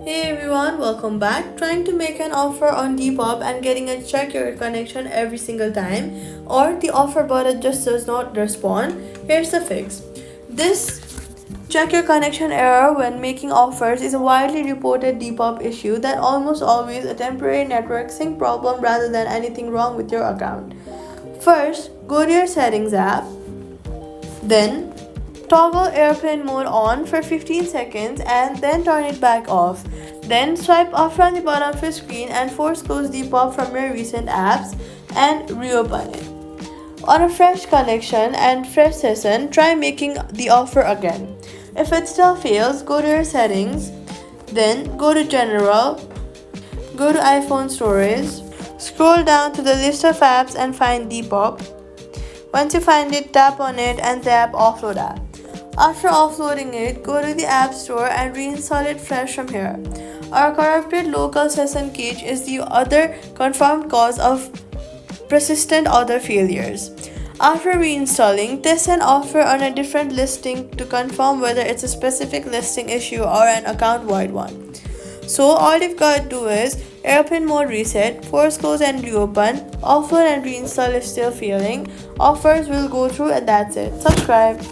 Hey everyone, welcome back. Trying to make an offer on Depop and getting a check your connection every single time, or the offer button just does not respond? Here's the fix. This check your connection error when making offers is a widely reported Depop issue that almost always a temporary network sync problem rather than anything wrong with your account. First, go to your settings app, then toggle airplane mode on for 15 seconds and then turn it back off. Then swipe up from the bottom of your screen and force close Depop from your recent apps and reopen it. On a fresh connection and fresh session, try making the offer again. If it still fails, go to your settings, then go to General, go to iPhone Storage, scroll down to the list of apps and find Depop. Once you find it, tap on it and tap Offload app. After offloading it, go to the App Store and reinstall it fresh from here. Our corrupted local session cache is the other confirmed cause of persistent other failures. After reinstalling, test an offer on a different listing to confirm whether it's a specific listing issue or an account-wide one. So all you've got to do is airplane mode reset, force close and reopen, offload and reinstall if still failing. Offers will go through and that's it. Subscribe.